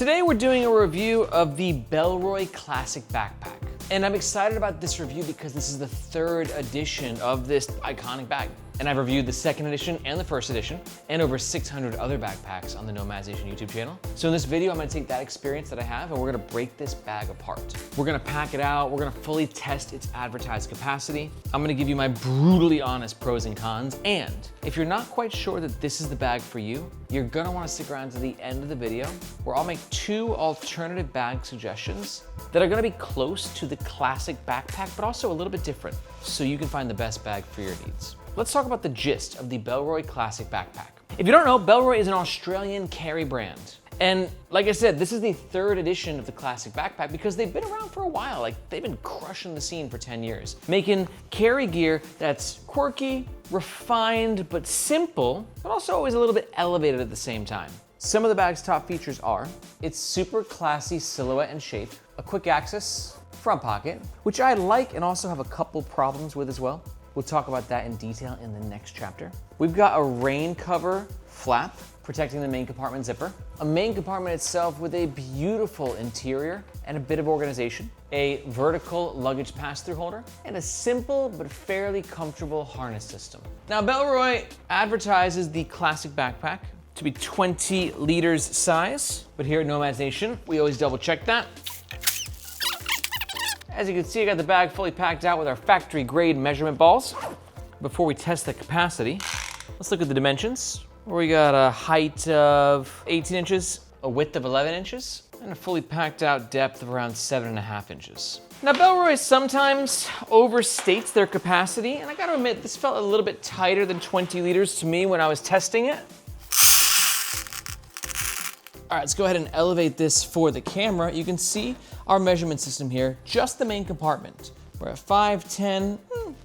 Today we're doing a review of the Bellroy Classic Backpack. And I'm excited about this review because this is the third edition of this iconic bag. And I've reviewed the second edition and the first edition, and over 600 other backpacks on the Nomadization YouTube channel. So in this video, I'm gonna take that experience that I have and we're gonna break this bag apart. We're gonna pack it out, we're gonna fully test its advertised capacity. I'm gonna give you my brutally honest pros and cons. And if you're not quite sure that this is the bag for you, you're gonna wanna stick around to the end of the video where I'll make 2 alternative bag suggestions that are gonna be close to the classic backpack, but also a little bit different, so you can find the best bag for your needs. Let's talk about the gist of the Bellroy Classic Backpack. If you don't know, Bellroy is an Australian carry brand. And like I said, this is the third edition of the Classic Backpack because they've been around for a while. Like, they've been crushing the scene for 10 years, making carry gear that's quirky, refined, but simple, but also always a little bit elevated at the same time. Some of the bag's top features are its super classy silhouette and shape, a quick access front pocket, which I like and also have a couple problems with as well. We'll talk about that in detail in the next chapter. We've got a rain cover flap protecting the main compartment zipper, a main compartment itself with a beautiful interior and a bit of organization, a vertical luggage pass-through holder, and a simple but fairly comfortable harness system. Now, Bellroy advertises the Classic Backpack to be 20 liters size, but here at Nomadization, we always double check that. As you can see, I got the bag fully packed out with our factory grade measurement balls. Before we test the capacity, let's look at the dimensions. We got a height of 18 inches, a width of 11 inches, and a fully packed out depth of around 7.5 inches. Now, Bellroy sometimes overstates their capacity, and I gotta admit, this felt a little bit tighter than 20 liters to me when I was testing it. All right, let's go ahead and elevate this for the camera. You can see our measurement system here, just the main compartment. We're at 5, 10,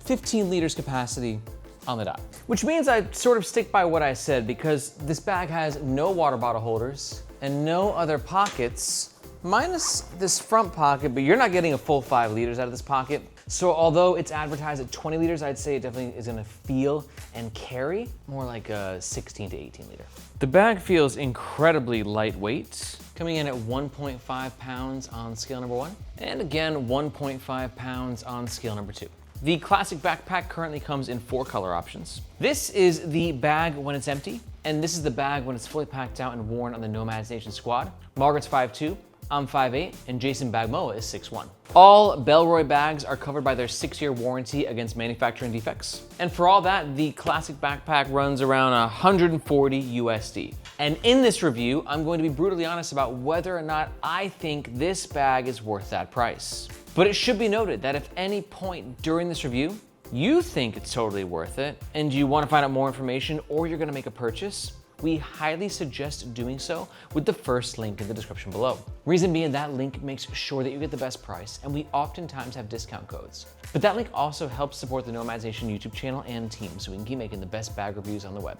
15 liters capacity on the dot. Which means I sort of stick by what I said because this bag has no water bottle holders and no other pockets, minus this front pocket, but you're not getting a full 5 liters out of this pocket. So although it's advertised at 20 liters, I'd say it definitely is gonna feel and carry more like a 16 to 18 liter. The bag feels incredibly lightweight, coming in at 1.5 pounds on scale number 1, and again, 1.5 pounds on scale number 2. The Classic Backpack currently comes in 4 color options. This is the bag when it's empty, and this is the bag when it's fully packed out and worn on the Nomadization squad. Margaret's 5'2", I'm 5'8", and Jason Bagmoa is 6'1". All Bellroy bags are covered by their 6-year warranty against manufacturing defects. And for all that, the Classic Backpack runs around 140 USD. And in this review, I'm going to be brutally honest about whether or not I think this bag is worth that price. But it should be noted that if any point during this review, you think it's totally worth it, and you want to find out more information, or you're gonna make a purchase, we highly suggest doing so with the first link in the description below. Reason being, that link makes sure that you get the best price, and we oftentimes have discount codes. But that link also helps support the Nomadization YouTube channel and team so we can keep making the best bag reviews on the web.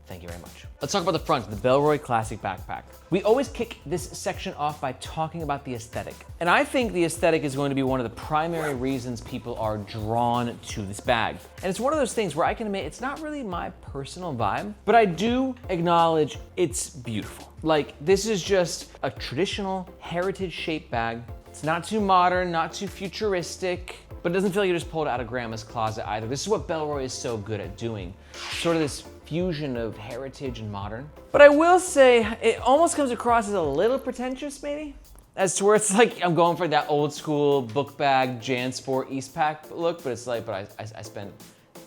Thank you very much. Let's talk about the front, the Bellroy Classic Backpack. We always kick this section off by talking about the aesthetic. And I think the aesthetic is going to be one of the primary reasons people are drawn to this bag. And it's one of those things where I can admit it's not really my personal vibe, but I do acknowledge it's beautiful. Like, this is just a traditional heritage shaped bag. It's not too modern, not too futuristic, but it doesn't feel like you just pulled it out of grandma's closet either. This is what Bellroy is so good at doing. Sort of this fusion of heritage and modern. But I will say, it almost comes across as a little pretentious maybe, as to where it's like I'm going for that old school book bag JanSport Eastpak look, but it's like, but I spent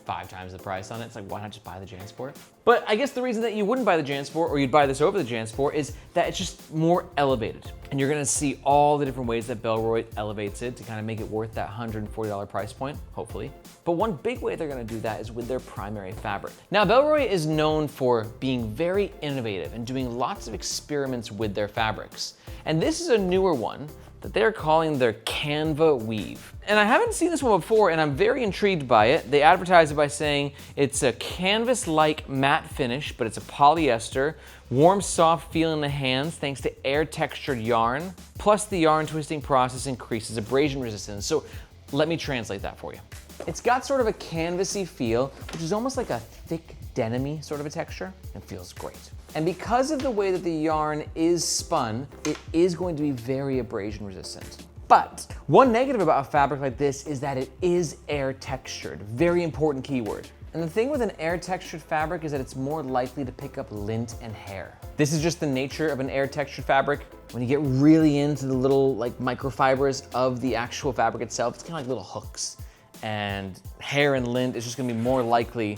5 times the price on it. It's like, why not just buy the JanSport? But I guess the reason that you wouldn't buy the JanSport, or you'd buy this over the JanSport, is that it's just more elevated. And you're gonna see all the different ways that Bellroy elevates it to kind of make it worth that $140 price point, hopefully. But one big way they're gonna do that is with their primary fabric. Now, Bellroy is known for being very innovative and doing lots of experiments with their fabrics. And this is a newer one that they're calling their Canva Weave. And I haven't seen this one before, and I'm very intrigued by it. They advertise it by saying it's a canvas-like matte finish, but it's a polyester, warm, soft feel in the hands thanks to air-textured yarn, plus the yarn twisting process increases abrasion resistance. So let me translate that for you. It's got sort of a canvasy feel, which is almost like a thick denim-y sort of a texture, and feels great. And because of the way that the yarn is spun, it is going to be very abrasion resistant. But one negative about a fabric like this is that it is air textured. Very important keyword. And the thing with an air textured fabric is that it's more likely to pick up lint and hair. This is just the nature of an air textured fabric. When you get really into the little like microfibers of the actual fabric itself, it's kind of like little hooks. And hair and lint is just gonna be more likely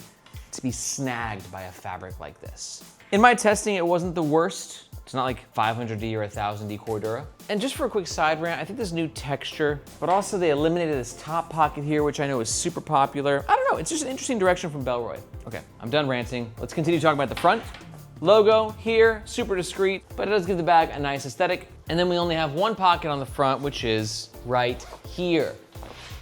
to be snagged by a fabric like this. In my testing, it wasn't the worst. It's not like 500D or 1000D Cordura. And just for a quick side rant, I think this new texture, but also they eliminated this top pocket here, which I know is super popular. I don't know, it's just an interesting direction from Bellroy. Okay, I'm done ranting. Let's continue talking about the front. Logo here, super discreet, but it does give the bag a nice aesthetic. And then we only have one pocket on the front, which is right here.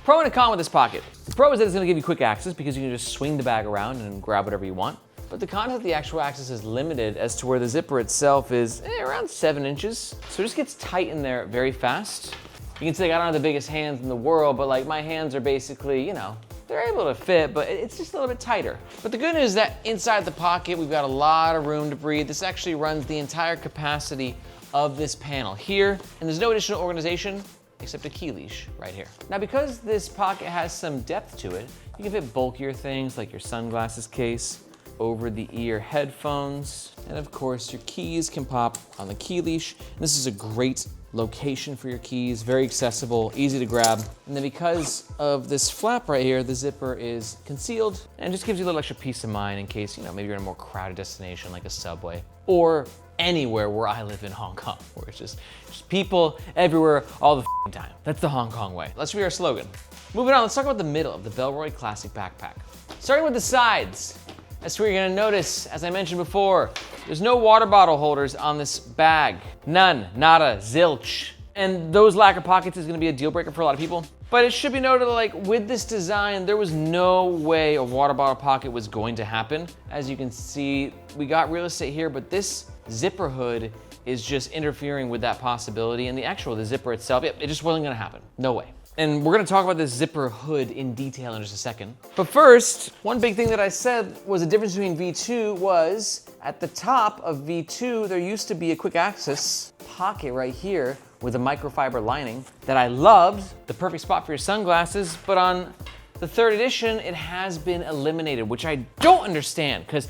Pro and a con with this pocket. The pro is that it's gonna give you quick access because you can just swing the bag around and grab whatever you want. But the con is that the actual access is limited as to where the zipper itself is around 7 inches. So it just gets tight in there very fast. You can see like, I don't have the biggest hands in the world, but like my hands are basically, you know, they're able to fit, but it's just a little bit tighter. But the good news is that inside the pocket, we've got a lot of room to breathe. This actually runs the entire capacity of this panel here, and there's no additional organization except a key leash right here. Now, because this pocket has some depth to it, you can fit bulkier things like your sunglasses case, over-the-ear headphones, and of course your keys can pop on the key leash. And this is a great location for your keys, very accessible, easy to grab. And then because of this flap right here, the zipper is concealed and just gives you a little extra peace of mind in case, you know, maybe you're in a more crowded destination like a subway or anywhere where I live in Hong Kong, where it's just people everywhere all the time. That's the Hong Kong way. Let's read our slogan. Moving on, let's talk about the middle of the Bellroy Classic Backpack. Starting with the sides. That's where you're gonna notice, as I mentioned before, there's no water bottle holders on this bag. None, nada, zilch. And those lack of pockets is gonna be a deal breaker for a lot of people. But it should be noted that like with this design, there was no way a water bottle pocket was going to happen. As you can see, we got real estate here, but this zipper hood is just interfering with that possibility. And the zipper itself, it just wasn't gonna happen, no way. And we're gonna talk about this zipper hood in detail in just a second. But first, one big thing that I said was the difference between V2 was at the top of V2, there used to be a quick access pocket right here with a microfiber lining that I loved, the perfect spot for your sunglasses, but on the 3rd edition, it has been eliminated, which I don't understand, because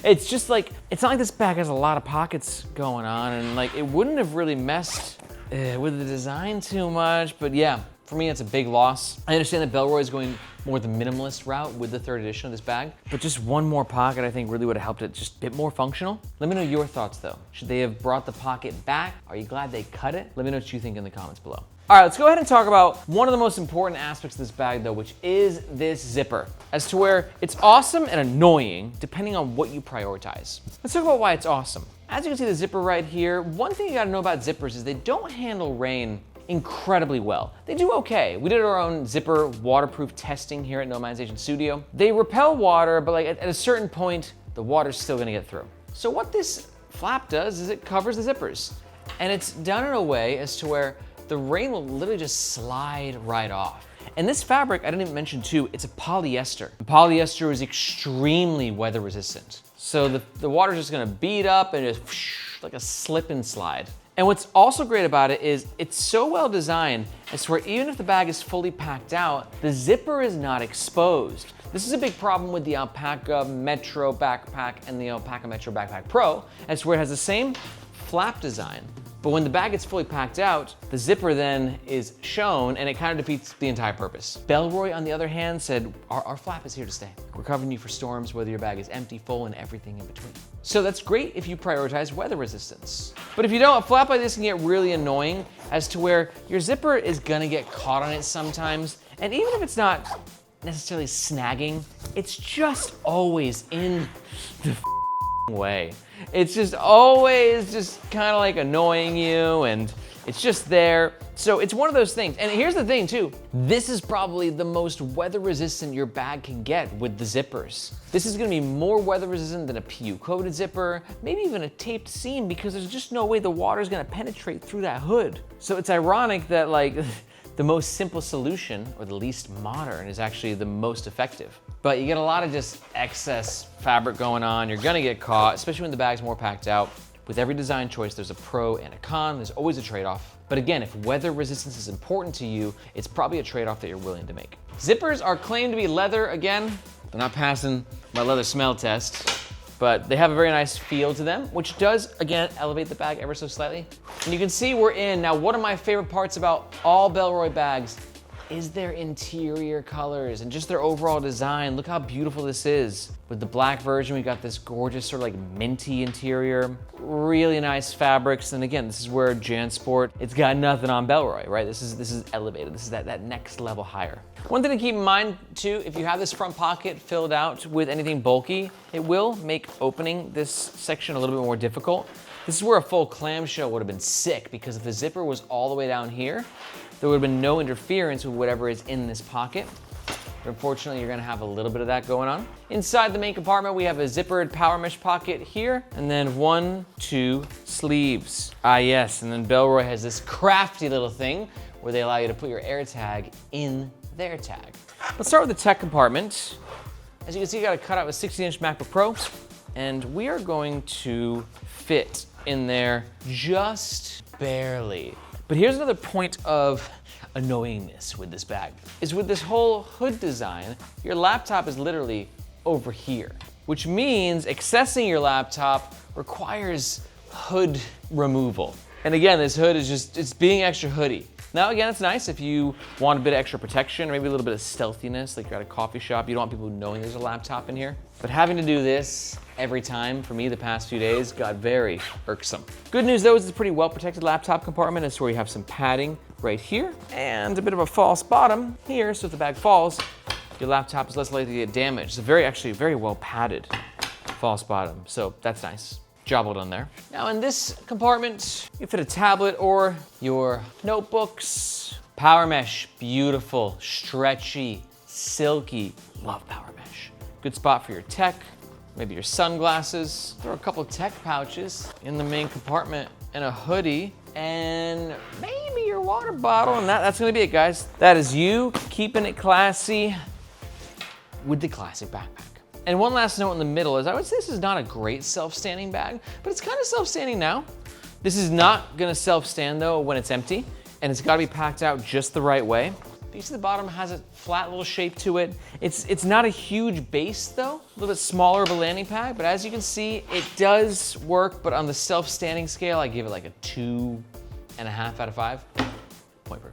it's just like, it's not like this bag has a lot of pockets going on, and like, it wouldn't have really messed with the design too much, but yeah. For me, it's a big loss. I understand that Bellroy is going more the minimalist route with the 3rd edition of this bag, but just one more pocket I think really would have helped it just a bit more functional. Let me know your thoughts though. Should they have brought the pocket back? Are you glad they cut it? Let me know what you think in the comments below. All right, let's go ahead and talk about one of the most important aspects of this bag though, which is this zipper, as to where it's awesome and annoying depending on what you prioritize. Let's talk about why it's awesome. As you can see the zipper right here, one thing you gotta know about zippers is they don't handle rain incredibly well. They do okay. We did our own zipper waterproof testing here at Nomadization Studio. They repel water, but like at a certain point, the water's still gonna get through. So what this flap does is it covers the zippers. And it's done in a way as to where the rain will literally just slide right off. And this fabric, I didn't even mention too, it's a polyester. The polyester is extremely weather resistant. So the water's just gonna bead up and just like a slip and slide. And what's also great about it is it's so well designed as to where even if the bag is fully packed out, the zipper is not exposed. This is a big problem with the Alpaka Metro backpack and the Alpaka Metro Backpack Pro, as to where it has the same flap design, but when the bag gets fully packed out, the zipper then is shown and it kind of defeats the entire purpose. Bellroy, on the other hand, said, our flap is here to stay. We're covering you for storms, whether your bag is empty, full, and everything in between. So that's great if you prioritize weather resistance. But if you don't, a flap like this can get really annoying as to where your zipper is gonna get caught on it sometimes. And even if it's not necessarily snagging, it's just always in the way. It's just always just kind of like annoying you and it's just there. So it's one of those things. And here's the thing too, this is probably the most weather resistant your bag can get with the zippers. This is gonna be more weather resistant than a PU coated zipper, maybe even a taped seam because there's just no way the water's gonna penetrate through that hood. So it's ironic that like the most simple solution, or the least modern, is actually the most effective. But you get a lot of just excess fabric going on. You're gonna get caught, especially when the bag's more packed out. With every design choice, there's a pro and a con. There's always a trade-off. But again, if weather resistance is important to you, it's probably a trade-off that you're willing to make. Zippers are claimed to be leather again. They're not passing my leather smell test, but they have a very nice feel to them, which does, again, elevate the bag ever so slightly. And you can see we're in. Now, one of my favorite parts about all Bellroy bags is their interior colors and just their overall design. Look how beautiful this is. With the black version, we got this gorgeous sort of like minty interior, really nice fabrics. And again, this is where JanSport, it's got nothing on Bellroy, right? This is elevated. This is that next level higher. One thing to keep in mind too, if you have this front pocket filled out with anything bulky, it will make opening this section a little bit more difficult. This is where a full clamshell would have been sick, because if the zipper was all the way down here, there would have been no interference with whatever is in this pocket. But unfortunately, you're gonna have a little bit of that going on. Inside the main compartment, we have a zippered power mesh pocket here, and then 1, 2 sleeves. Ah yes, and then Bellroy has this crafty little thing where they allow you to put your air tag in their tag. Let's start with the tech compartment. As you can see, you got a cutout with 16-inch MacBook Pro, and we are going to fit in there just barely. But here's another point of annoyingness with this bag, is with this whole hood design, your laptop is literally over here, which means accessing your laptop requires hood removal. And again, this hood is just, it's being extra hoodie. Now again, it's nice if you want a bit of extra protection, or maybe a little bit of stealthiness, like you're at a coffee shop, you don't want people knowing there's a laptop in here. But having to do this every time, for me the past few days, got very irksome. Good news though is it's a pretty well protected laptop compartment. It's where you have some padding right here, and a bit of a false bottom here, so if the bag falls, your laptop is less likely to get damaged. It's actually very well padded false bottom, so that's nice. Job well done there. Now in this compartment, you fit a tablet or your notebooks. Power mesh, beautiful, stretchy, silky. Love power mesh. Good spot for your tech, maybe your sunglasses. Throw a couple tech pouches in the main compartment and a hoodie, and maybe your water bottle, and that's gonna be it, guys. That is you keeping it classy with the classic backpack. And one last note in the middle is I would say this is not a great self-standing bag, but it's kind of self-standing now. This is not gonna self-stand though when it's empty, and it's gotta be packed out just the right way. But you see the bottom has a flat little shape to it. It's not a huge base though, a little bit smaller of a landing pad, but as you can see, it does work, but on the self-standing scale, I give it like a 2.5 out of 5. Point per.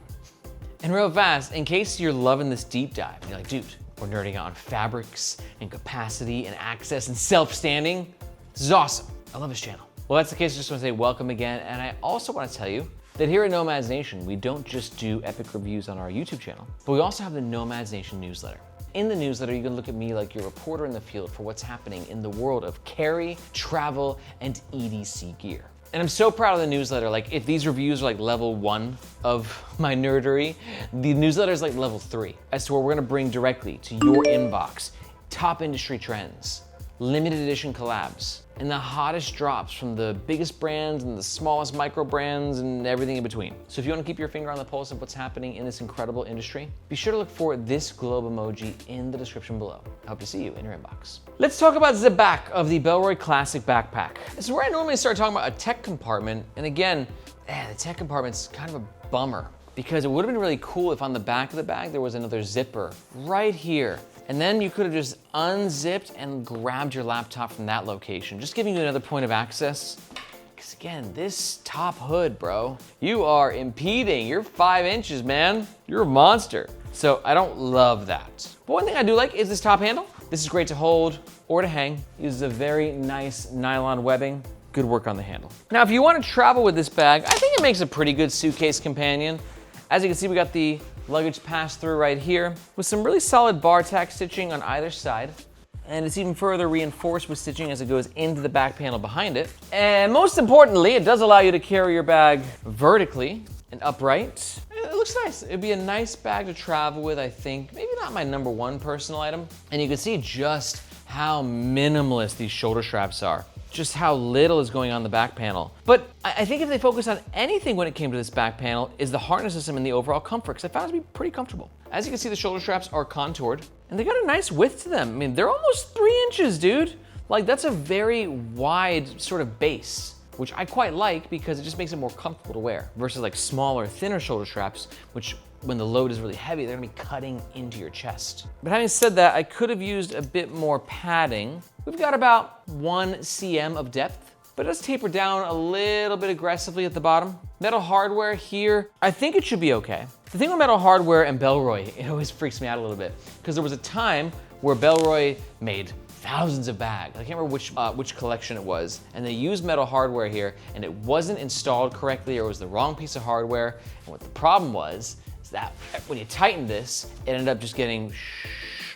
And real fast, in case you're loving this deep dive, and you're like, dude, we're nerding out on fabrics and capacity and access and self-standing. This is awesome. I love this channel. Well, that's the case. I just want to say welcome again. And I also want to tell you that here at Nomads Nation, we don't just do epic reviews on our YouTube channel, but we also have the Nomads Nation newsletter. In the newsletter, you can look at me like your reporter in the field for what's happening in the world of carry, travel, and EDC gear. And I'm so proud of the newsletter. Like, if these reviews are like level 1 of my nerdery, the newsletter is like level 3 as to where we're gonna bring directly to your inbox top industry trends, limited edition collabs, and the hottest drops from the biggest brands and the smallest micro brands and everything in between. So if you wanna keep your finger on the pulse of what's happening in this incredible industry, be sure to look for this globe emoji in the description below. I hope to see you in your inbox. Let's talk about the back of the Bellroy Classic Backpack. This is where I normally start talking about a tech compartment. And again, the tech compartment's kind of a bummer, because it would have been really cool if on the back of the bag there was another zipper right here. And then you could have just unzipped and grabbed your laptop from that location, just giving you another point of access. Because again, this top hood, bro, you are impeding. You're 5 inches, man. You're a monster. So I don't love that. But one thing I do like is this top handle. This is great to hold or to hang. Uses a very nice nylon webbing. Good work on the handle. Now, if you want to travel with this bag, I think it makes a pretty good suitcase companion. As you can see, we got the luggage pass-through right here with some really solid bar tack stitching on either side. And it's even further reinforced with stitching as it goes into the back panel behind it. And most importantly, it does allow you to carry your bag vertically and upright. It looks nice. It'd be a nice bag to travel with, I think. Maybe not my #1 personal item. And you can see just how minimalist these shoulder straps are. just how little is going on in the back panel. But I think if they focus on anything when it came to this back panel is the harness system and the overall comfort, because I found it to be pretty comfortable. As you can see, the shoulder straps are contoured and they got a nice width to them. I mean, they're almost 3 inches, dude. Like, that's a very wide sort of base, which I quite like because it just makes it more comfortable to wear versus like smaller, thinner shoulder straps, which when the load is really heavy, they're gonna be cutting into your chest. But having said that, I could have used a bit more padding. We've got about 1 cm of depth, but it does taper down a little bit aggressively at the bottom. Metal hardware here, I think it should be okay. The thing with metal hardware and Bellroy, it always freaks me out a little bit because there was a time where Bellroy made thousands of bags. I can't remember which collection it was, and they used metal hardware here, and it wasn't installed correctly, or it was the wrong piece of hardware. And what the problem was is that when you tighten this, it ended up just getting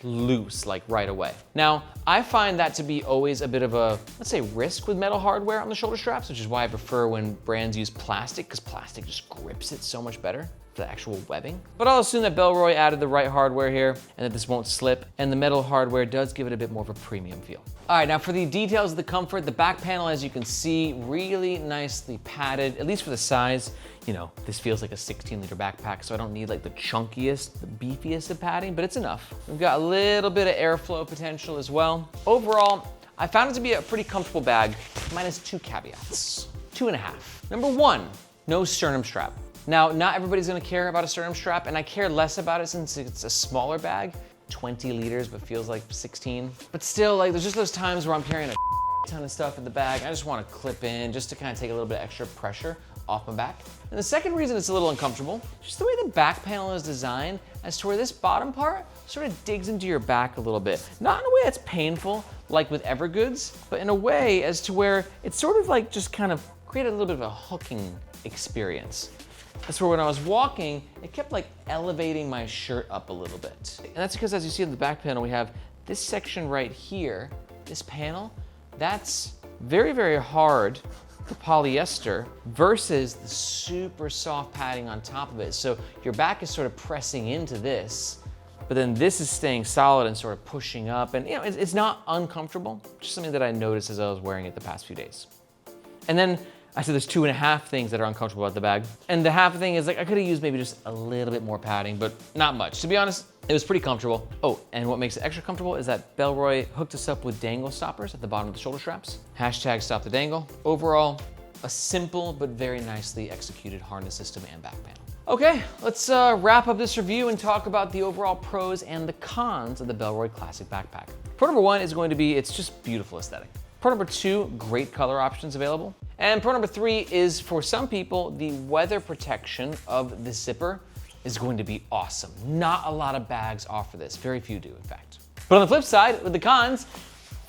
loose, like right away. Now, I find that to be always a bit of a, let's say, risk with metal hardware on the shoulder straps, which is why I prefer when brands use plastic, because plastic just grips it so much better, the actual webbing. But I'll assume that Bellroy added the right hardware here and that this won't slip, and the metal hardware does give it a bit more of a premium feel. All right, now for the details of the comfort, the back panel, as you can see, really nicely padded, at least for the size. You know, this feels like a 16-liter backpack, so I don't need like the chunkiest, the beefiest of padding, but it's enough. We've got a little bit of airflow potential as well. Overall, I found it to be a pretty comfortable bag, minus 2 caveats, 2.5. Number 1, no sternum strap. Now, not everybody's gonna care about a sternum strap, and I care less about it since it's a smaller bag, 20 liters, but feels like 16. But still, like, there's just those times where I'm carrying a ton of stuff in the bag. I just wanna clip in just to kind of take a little bit extra pressure off my back. And the second reason it's a little uncomfortable, just the way the back panel is designed as to where this bottom part sort of digs into your back a little bit. Not in a way that's painful, like with Evergoods, but in a way as to where it's sort of like just kind of created a little bit of a hooking experience. That's where when I was walking, it kept like elevating my shirt up a little bit. And that's because, as you see on the back panel, we have this section right here, this panel, that's very, very hard, the polyester, versus the super soft padding on top of it. So your back is sort of pressing into this, but then this is staying solid and sort of pushing up. And you know, it's not uncomfortable, just something that I noticed as I was wearing it the past few days. And then I said there's 2.5 things that are uncomfortable about the bag. And the half thing is like, I could have used maybe just a little bit more padding, but not much. To be honest, it was pretty comfortable. Oh, and what makes it extra comfortable is that Bellroy hooked us up with dangle stoppers at the bottom of the shoulder straps. Hashtag stop the dangle. Overall, a simple but very nicely executed harness system and back panel. Okay, let's wrap up this review and talk about the overall pros and the cons of the Bellroy Classic Backpack. Pro number 1 is going to be, it's just beautiful aesthetic. Pro number 2, great color options available. And pro number 3 is, for some people, the weather protection of the zipper is going to be awesome. Not a lot of bags offer this, very few do in fact. But on the flip side, with the cons,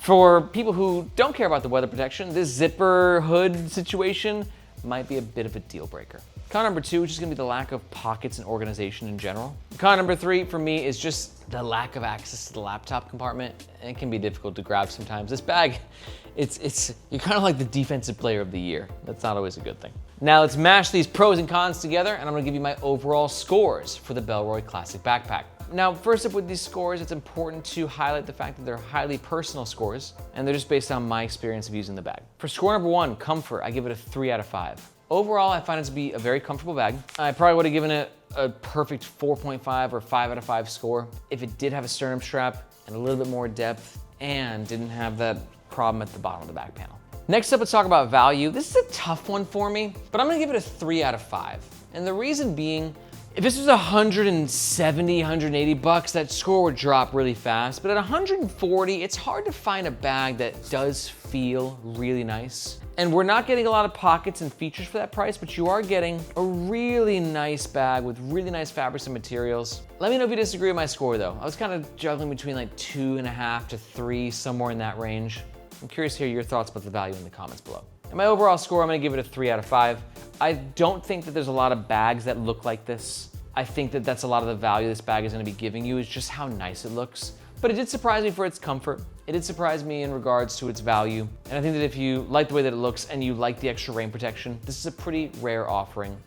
for people who don't care about the weather protection, this zipper hood situation might be a bit of a deal breaker. Con number 2 is just gonna be the lack of pockets and organization in general. Con number 3 for me is just the lack of access to the laptop compartment. It can be difficult to grab sometimes. This bag, you're kind of like the defensive player of the year. That's not always a good thing. Now let's mash these pros and cons together, and I'm gonna give you my overall scores for the Bellroy Classic Backpack. Now, first up with these scores, it's important to highlight the fact that they're highly personal scores, and they're just based on my experience of using the bag. For score number 1, comfort, I give it a 3 out of 5. Overall, I find it to be a very comfortable bag. I probably would have given it a perfect 4.5 or 5 out of 5 score if it did have a sternum strap and a little bit more depth and didn't have that problem at the bottom of the back panel. Next up, let's talk about value. This is a tough one for me, but I'm gonna give it a 3 out of 5. And the reason being, if this was 170, 180 bucks, that score would drop really fast. But at 140, it's hard to find a bag that does feel really nice. And we're not getting a lot of pockets and features for that price, but you are getting a really nice bag with really nice fabrics and materials. Let me know if you disagree with my score though. I was kind of juggling between like 2.5 to 3, somewhere in that range. I'm curious to hear your thoughts about the value in the comments below. And my overall score, I'm gonna give it a 3 out of 5. I don't think that there's a lot of bags that look like this. I think that that's a lot of the value this bag is gonna be giving you, is just how nice it looks. But it did surprise me for its comfort. It did surprise me in regards to its value. And I think that if you like the way that it looks and you like the extra rain protection, this is a pretty rare offering.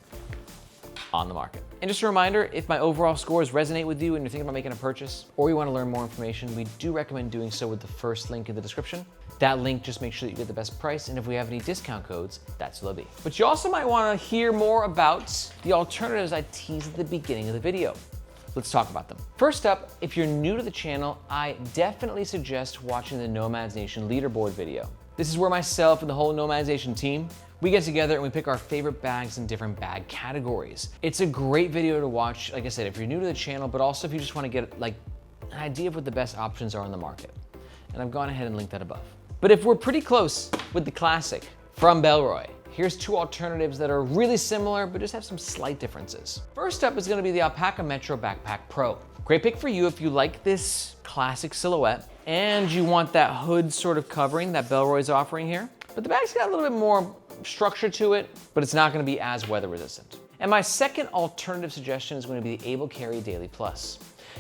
on the market. And just a reminder, if my overall scores resonate with you and you're thinking about making a purchase, or you want to learn more information, we do recommend doing so with the first link in the description. That link just makes sure that you get the best price, and if we have any discount codes, that's who they'll be. But you also might want to hear more about the alternatives I teased at the beginning of the video. Let's talk about them. First up, if you're new to the channel, I definitely suggest watching the Nomads Nation leaderboard video. This is where myself and the whole Nomads Nation team, we get together and we pick our favorite bags in different bag categories. It's a great video to watch, like I said, if you're new to the channel, but also if you just want to get like an idea of what the best options are on the market. And I've gone ahead and linked that above. But if we're pretty close with the classic from Bellroy, here's two alternatives that are really similar, but just have some slight differences. First up is gonna be the Alpaka Metro Backpack Pro. Great pick for you if you like this classic silhouette and you want that hood sort of covering that Bellroy's offering here. But the bag's got a little bit more structure to it, but it's not gonna be as weather resistant. And my second alternative suggestion is gonna be the Able Carry Daily Plus.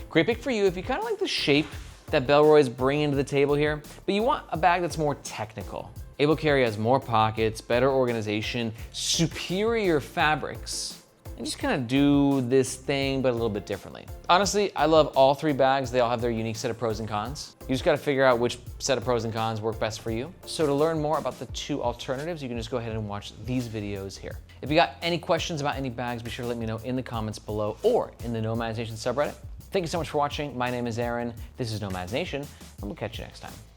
Great pick for you if you kind of like the shape that Bellroy's bringing to the table here, but you want a bag that's more technical. Able Carry has more pockets, better organization, superior fabrics, and just kind of do this thing, but a little bit differently. Honestly, I love all three bags. They all have their unique set of pros and cons. You just gotta figure out which set of pros and cons work best for you. So to learn more about the two alternatives, you can just go ahead and watch these videos here. If you got any questions about any bags, be sure to let me know in the comments below or in the Nomads Nation subreddit. Thank you so much for watching. My name is Aaron. This is Nomads Nation, and we'll catch you next time.